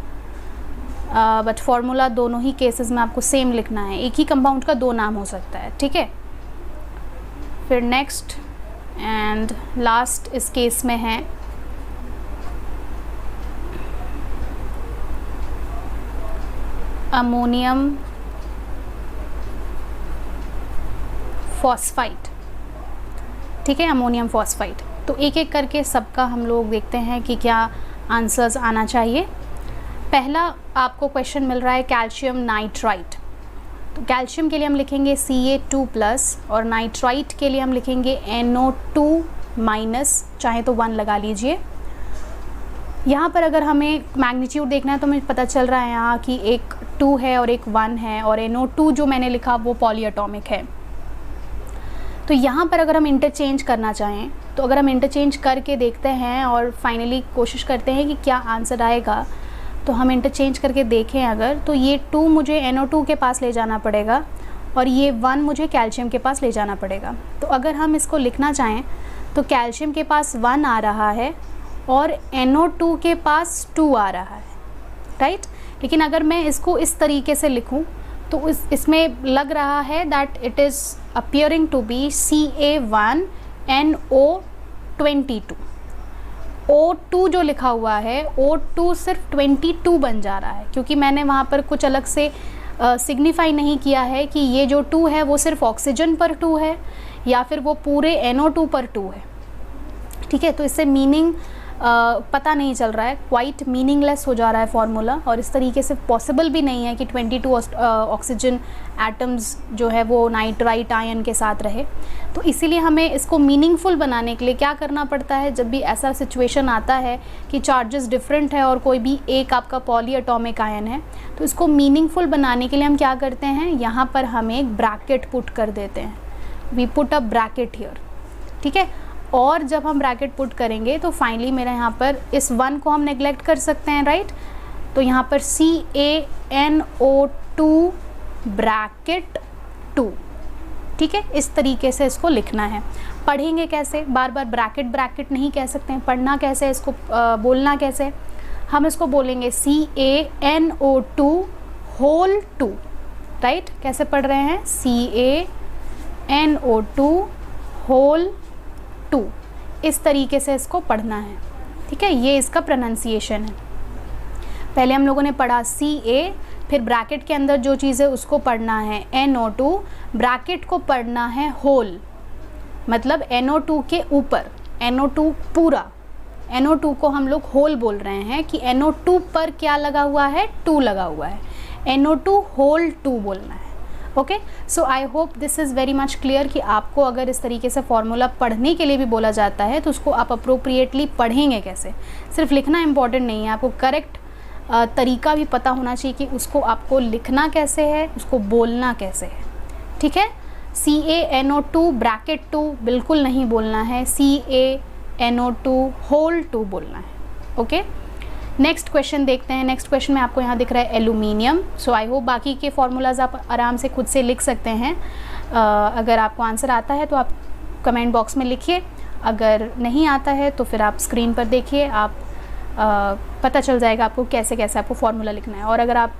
बट फॉर्मूला दोनों ही केसेस में आपको सेम लिखना है। एक ही कंपाउंड का 2 नाम हो सकता है। ठीक है, फिर नेक्स्ट एंड लास्ट इस केस में है अमोनियम फॉस्फाइड। ठीक है, अमोनियम फॉस्फाइड। तो एक एक करके सबका हम लोग देखते हैं कि क्या आंसर्स आना चाहिए। पहला आपको क्वेश्चन मिल रहा है कैल्शियम नाइट्राइट। तो कैल्शियम के लिए हम लिखेंगे Ca2+ और नाइट्राइट के लिए हम लिखेंगे NO2-, चाहे तो 1 लगा लीजिए। यहाँ पर अगर हमें मैग्नीट्यूड देखना है तो हमें पता चल रहा है यहाँ कि एक 2 है और एक 1 है, और NO2 जो मैंने लिखा वो पॉली एटॉमिक है। तो यहाँ पर अगर हम इंटरचेंज करना चाहें तो अगर हम इंटरचेंज करके देखते हैं और फाइनली कोशिश करते हैं कि क्या आंसर आएगा, तो हम इंटरचेंज करके देखें अगर, तो ये 2 मुझे NO2 के पास ले जाना पड़ेगा और ये 1 मुझे कैल्शियम के पास ले जाना पड़ेगा। तो अगर हम इसको लिखना चाहें तो कैल्शियम के पास 1 आ रहा है और NO2 के पास 2 आ रहा है। राइट, लेकिन अगर मैं इसको इस तरीके से लिखूं तो इसमें लग रहा है that it is appearing to be Ca1NO22। O2 जो लिखा हुआ है O2 सिर्फ 22 बन जा रहा है, क्योंकि मैंने वहाँ पर कुछ अलग से सिग्निफाई नहीं किया है कि ये जो 2 है वो सिर्फ ऑक्सीजन पर 2 है या फिर वो पूरे NO2 पर 2 है। ठीक है, तो इससे मीनिंग पता नहीं चल रहा है, क्वाइट मीनिंगलेस हो जा रहा है फार्मूला, और इस तरीके से पॉसिबल भी नहीं है कि 22 ऑक्सीजन एटम्स जो है वो नाइट्राइट आयन के साथ रहे। तो इसीलिए हमें इसको मीनिंगफुल बनाने के लिए क्या करना पड़ता है, जब भी ऐसा सिचुएशन आता है कि चार्जेस डिफरेंट है और कोई भी एक आपका पॉली एटॉमिक आयन है, तो इसको मीनिंगफुल बनाने के लिए हम क्या करते हैं, यहाँ पर हम एक ब्रैकेट पुट कर देते हैं, we put a bracket here, ठीक है। और जब हम ब्रैकेट पुट करेंगे तो फाइनली मेरा यहाँ पर इस 1 को हम नेग्लेक्ट कर सकते हैं, राइट। तो यहाँ पर CaNO2 ब्रैकेट 2, ठीक है, इस तरीके से इसको लिखना है। पढ़ेंगे कैसे, बार बार ब्रैकेट ब्रैकेट नहीं कह सकते हैं, पढ़ना कैसे, इसको बोलना कैसे, हम इसको बोलेंगे CaNO2 होल 2, राइट। कैसे पढ़ रहे हैं, CaNO2 होल 2, इस तरीके से इसको पढ़ना है, ठीक है। ये इसका प्रोनाउंसिएशन है। पहले हम लोगों ने पढ़ा Ca, फिर ब्रैकेट के अंदर जो चीज़ है उसको पढ़ना है NO2, ब्रैकेट को पढ़ना है होल, मतलब NO2 के ऊपर, NO2 पूरा, NO2 को हम लोग होल बोल रहे हैं कि NO2 पर क्या लगा हुआ है, 2 लगा हुआ है, NO2 होल 2 बोलना है। Okay, so I hope this is very much clear कि आपको अगर इस तरीके से फॉर्मूला पढ़ने के लिए भी बोला जाता है तो उसको आप अप्रोप्रिएटली पढ़ेंगे कैसे। सिर्फ लिखना इंपॉर्टेंट नहीं है, आपको करेक्ट तरीका भी पता होना चाहिए कि उसको आपको लिखना कैसे है, उसको बोलना कैसे है, ठीक है। CaNO2 ब्रैकेट 2 बिल्कुल नहीं बोलना है, CaNO2 होल 2 बोलना है। ओके, नेक्स्ट क्वेश्चन देखते हैं। नेक्स्ट क्वेश्चन में आपको यहाँ दिख रहा है एल्यूमिनियम। सो आई होप बाकी के फार्मूलाज आप आराम से खुद से लिख सकते हैं। अगर आपको आंसर आता है तो आप कमेंट बॉक्स में लिखिए, अगर नहीं आता है तो फिर आप स्क्रीन पर देखिए, आप पता चल जाएगा आपको कैसे कैसे आपको फार्मूला लिखना है। और अगर आप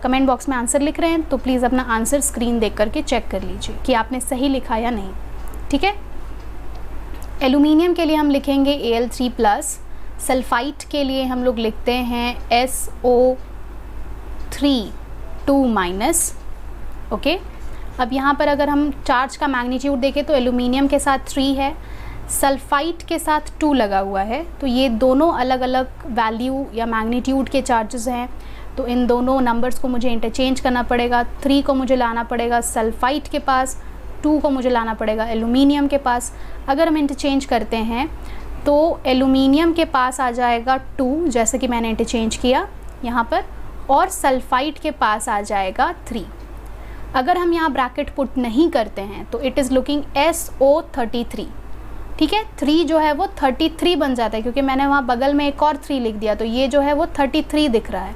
कमेंट बॉक्स में आंसर लिख रहे हैं तो प्लीज़ अपना आंसर स्क्रीन देख करके चेक कर लीजिए कि आपने सही लिखा या नहीं, ठीक है। एल्यूमिनियम के लिए हम लिखेंगे Al3+, सल्फाइट के लिए हम लोग लिखते हैं SO3 ओके। अब यहाँ पर अगर हम चार्ज का मैग्नीट्यूड देखें तो एल्यूमिनियम के साथ 3 है, सल्फाइट के साथ 2 लगा हुआ है, तो ये दोनों अलग अलग वैल्यू या मैग्नीट्यूड के चार्जेस हैं। तो इन दोनों नंबर्स को मुझे इंटरचेंज करना पड़ेगा, 3 को मुझे लाना पड़ेगा सल्फाइट के पास, 2 को मुझे लाना पड़ेगा एल्यूमिनियम के पास। अगर हम इंटरचेंज करते हैं तो एल्यूमिनियम के पास आ जाएगा 2, जैसे कि मैंने इंटरचेंज किया यहाँ पर, और सल्फाइट के पास आ जाएगा 3। अगर हम यहाँ ब्रैकेट पुट नहीं करते हैं तो इट इज़ लुकिंग SO33, ठीक है। 3 जो है वो 33 बन जाता है, क्योंकि मैंने वहाँ बगल में एक और 3 लिख दिया, तो ये जो है वो 33 दिख रहा है।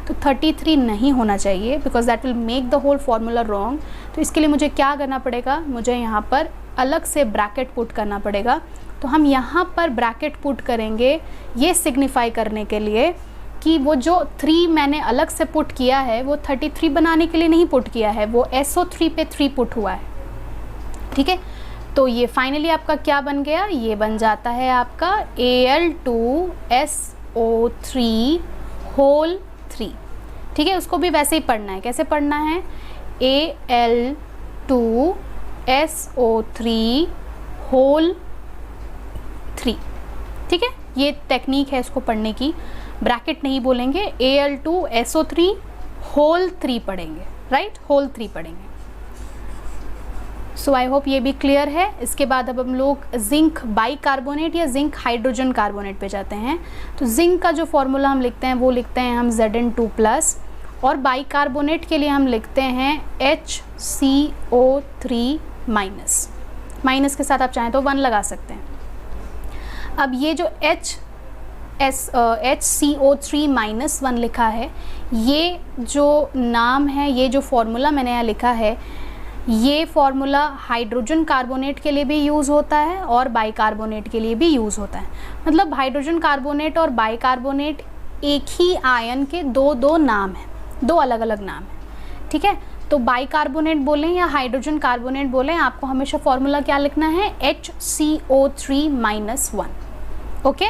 तो 33 नहीं होना चाहिए, because that will make the whole formula wrong. तो इसके लिए मुझे क्या करना पड़ेगा, मुझे यहाँ पर अलग से ब्रैकेट पुट करना पड़ेगा। तो हम यहाँ पर ब्रैकेट पुट करेंगे ये सिग्निफाई करने के लिए कि वो जो 3 मैंने अलग से पुट किया है वो 33 बनाने के लिए नहीं पुट किया है, वो SO3 पे 3 पुट हुआ है, ठीक है। तो ये फाइनली आपका क्या बन गया, ये बन जाता है आपका Al2SO3 होल 3, ठीक है। उसको भी वैसे ही पढ़ना है, कैसे पढ़ना है, Al2SO3 होल 3, ठीक है। ये टेक्निक है इसको पढ़ने की, ब्रैकेट नहीं बोलेंगे, Al2SO3 होल 3 पढ़ेंगे, राइट, होल 3 पढ़ेंगे। सो आई होप ये भी क्लियर है। इसके बाद अब हम लोग जिंक बाइकार्बोनेट या जिंक हाइड्रोजन कार्बोनेट पे जाते हैं। तो जिंक का जो फॉर्मूला हम लिखते हैं वो लिखते हैं हम Zn2+, और बाइकार्बोनेट के लिए हम लिखते हैं HCO3-, माइनस के साथ आप चाहें तो 1 लगा सकते हैं। अब ये जो HCO3-1 लिखा है, ये जो नाम है, ये जो फॉर्मूला मैंने यहाँ लिखा है, ये फार्मूला हाइड्रोजन कार्बोनेट के लिए भी यूज़ होता है और बाइकार्बोनेट के लिए भी यूज़ होता है। मतलब हाइड्रोजन कार्बोनेट और बाइकार्बोनेट एक ही आयन के दो नाम हैं, 2 अलग अलग नाम हैं, ठीक है। तो बाइकार्बोनेट बोलें या हाइड्रोजन कार्बोनेट बोलें, आपको हमेशा फार्मूला क्या लिखना है, HCO3-1, ओके।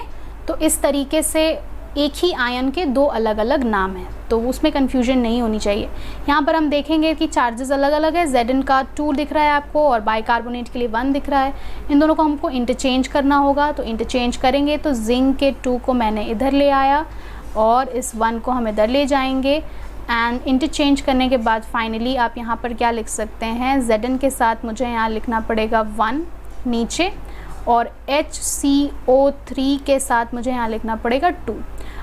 तो इस तरीके से एक ही आयन के दो अलग अलग नाम हैं, तो उसमें कन्फ्यूजन नहीं होनी चाहिए। यहाँ पर हम देखेंगे कि चार्जेस अलग अलग है, Zn का 2 दिख रहा है आपको और बाइकार्बोनेट के लिए 1 दिख रहा है। इन दोनों को हमको इंटरचेंज करना होगा, तो इंटरचेंज करेंगे तो जिंक के 2 को मैंने इधर ले आया और इस 1 को हम इधर ले जाएंगे एंड इंटरचेंज करने के बाद फाइनली आप यहाँ पर क्या लिख सकते हैं, Zn के साथ मुझे यहाँ लिखना पड़ेगा 1 नीचे और HCO3 के साथ मुझे यहाँ लिखना पड़ेगा 2।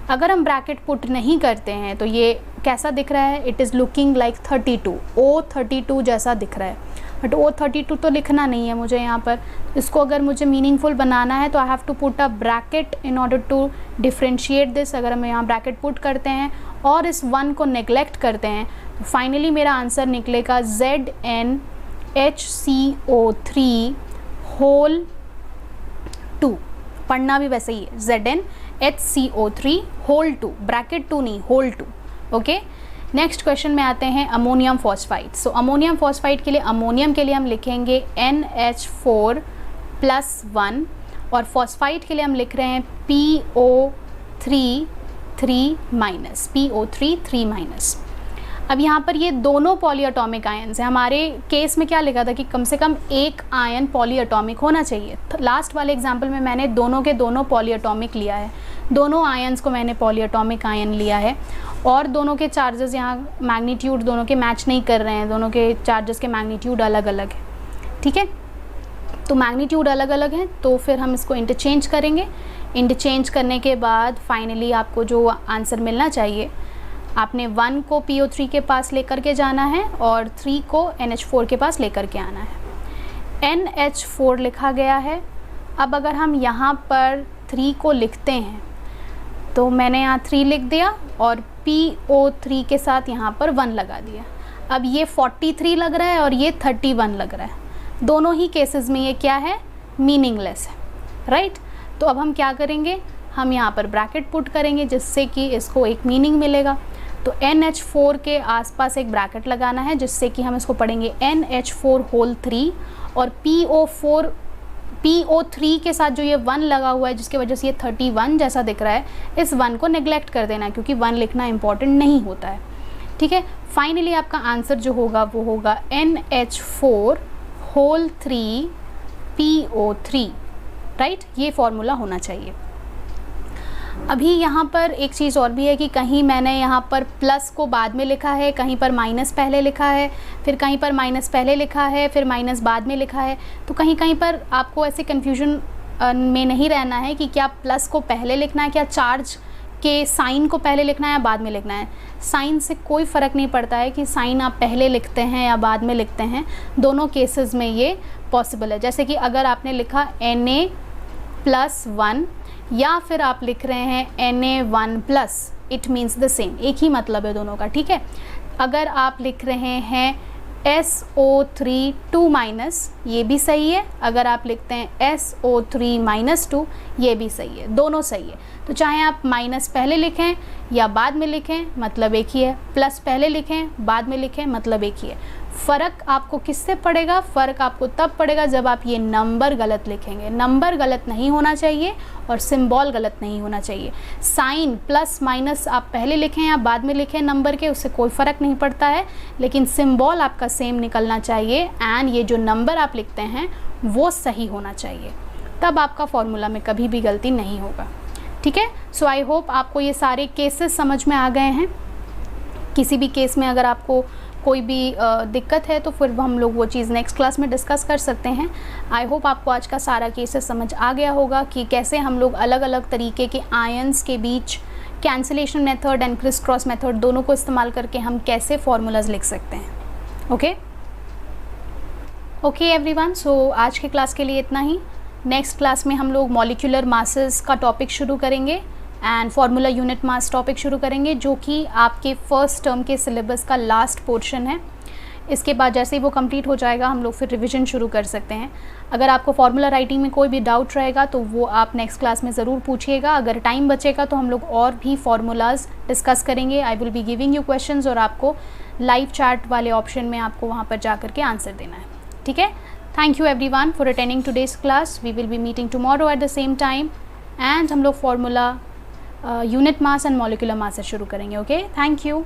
अगर हम ब्रैकेट पुट नहीं करते हैं तो ये कैसा दिख रहा है, it is looking like 32, O32 जैसा दिख रहा है, बट O32 तो लिखना नहीं है मुझे यहाँ पर। इसको अगर मुझे मीनिंगफुल बनाना है तो I have to put a bracket in order to differentiate this. अगर हम यहाँ ब्रैकेट पुट करते हैं और इस 1 को नेग्लेक्ट करते हैं तो फाइनली मेरा आंसर निकलेगा ZnHCO3 होल 2। पढ़ना भी वैसे ही है, ZnHCO3 होल 2, ब्रैकेट 2 नहीं, होल 2। ओके, नेक्स्ट क्वेश्चन में आते हैं ammonium phosphide. So ammonium phosphide के लिए, अमोनियम के लिए हम लिखेंगे NH4+1 और फॉस्फाइड के लिए हम लिख रहे हैं PO3 3-। अब यहाँ पर ये दोनों पॉलीएटॉमिक आयन्स हैं। हमारे केस में क्या लिखा था कि कम से कम एक आयन पॉलीएटॉमिक होना चाहिए। लास्ट वाले एग्जाम्पल में मैंने दोनों के दोनों पॉलीएटॉमिक लिया है, दोनों आयन्स को मैंने पॉलीएटॉमिक आयन लिया है और दोनों के चार्जेस यहाँ मैग्नीट्यूड दोनों के मैच नहीं कर रहे हैं, दोनों के चार्जेस के मैग्नीट्यूड अलग अलग है। ठीक है, तो मैग्नीट्यूड अलग अलग हैं, तो फिर हम इसको इंटरचेंज करेंगे। इंटरचेंज करने के बाद फाइनली आपको जो आंसर मिलना चाहिए, आपने 1 को PO3 के पास लेकर के जाना है और 3 को NH4 के पास लेकर के आना है। NH4 लिखा गया है। अब अगर हम यहाँ पर 3 को लिखते हैं तो मैंने यहाँ 3 लिख दिया और PO3 के साथ यहाँ पर 1 लगा दिया। अब ये 43 लग रहा है और ये 31 लग रहा है। दोनों ही केसेस में ये क्या है, मीनिंगलेस है, राइट। तो अब हम क्या करेंगे, हम यहाँ पर ब्रैकेट पुट करेंगे जिससे कि इसको एक मीनिंग मिलेगा। तो NH4 के आसपास एक ब्रैकेट लगाना है जिससे कि हम इसको पढ़ेंगे NH4 होल 3 और PO3 के साथ जो ये 1 लगा हुआ है जिसकी वजह से ये 31 जैसा दिख रहा है, इस 1 को नेग्लेक्ट कर देना है क्योंकि 1 लिखना इंपॉर्टेंट नहीं होता है। ठीक है, फाइनली आपका आंसर जो होगा वो होगा NH4 होल 3 PO3, राइट। ये फॉर्मूला होना चाहिए। अभी यहाँ पर एक चीज़ और भी है कि कहीं मैंने यहाँ पर प्लस को बाद में लिखा है, कहीं पर माइनस पहले लिखा है, फिर कहीं पर माइनस पहले लिखा है, फिर माइनस बाद में लिखा है। तो कहीं कहीं पर आपको ऐसे कन्फ्यूजन में नहीं रहना है कि क्या प्लस को पहले लिखना है, क्या चार्ज के साइन को पहले लिखना है या बाद में लिखना है। साइन से कोई फ़र्क नहीं पड़ता है कि साइन आप पहले लिखते हैं या बाद में लिखते हैं, दोनों केसेस में ये पॉसिबल है। जैसे कि अगर आपने लिखा Na+1 या फिर आप लिख रहे हैं Na1+, it means the same, एक ही मतलब है दोनों का। ठीक है, अगर आप लिख रहे हैं SO3 2-, ये भी सही है। अगर आप लिखते हैं SO3-2, ये भी सही है, दोनों सही है। तो चाहे आप माइनस पहले लिखें या बाद में लिखें, मतलब एक ही है। प्लस पहले लिखें, बाद में लिखें, मतलब एक ही है। फ़र्क आपको किससे पड़ेगा, फ़र्क आपको तब पड़ेगा जब आप ये नंबर गलत लिखेंगे। नंबर गलत नहीं होना चाहिए और सिंबल गलत नहीं होना चाहिए। साइन प्लस माइनस आप पहले लिखें या बाद में लिखें नंबर के, उससे कोई फ़र्क नहीं पड़ता है, लेकिन सिंबल आपका सेम निकलना चाहिए एंड ये जो नंबर आप लिखते हैं वो सही होना चाहिए, तब आपका फॉर्मूला में कभी भी गलती नहीं होगा। ठीक है, सो आई होप आपको ये सारे केसेस समझ में आ गए हैं। किसी भी केस में अगर आपको कोई भी दिक्कत है तो फिर हम लोग वो चीज़ नेक्स्ट क्लास में डिस्कस कर सकते हैं। आई होप आपको आज का सारा केसेस समझ आ गया होगा कि कैसे हम लोग अलग अलग तरीके के आयंस के बीच cancellation method and criss cross method दोनों को इस्तेमाल करके हम कैसे फार्मूलाज लिख सकते हैं। ओके एवरीवन, सो आज के क्लास के लिए इतना ही। नेक्स्ट क्लास में हम लोग मॉलिक्यूलर मासेस का टॉपिक शुरू करेंगे and formula unit mass topic शुरू करेंगे, जो कि आपके फर्स्ट टर्म के सिलेबस का लास्ट पोर्शन है। इसके बाद जैसे ही वो कंप्लीट हो जाएगा हम लोग फिर रिवीजन शुरू कर सकते हैं। अगर आपको फार्मूला राइटिंग में कोई भी डाउट रहेगा तो वो आप नेक्स्ट क्लास में ज़रूर पूछिएगा। अगर टाइम बचेगा तो हम लोग और भी फार्मूलाज डिस्कस करेंगे। आई will be giving you questions और आपको लाइव चैट वाले ऑप्शन में आपको वहाँ पर जा कर के आंसर देना है। ठीक है, thank you everyone for attending today's class. We will be meeting tomorrow at the same time and हम लोग formula unit mass and molecular mass से शुरू करेंगे। Okay, thank you.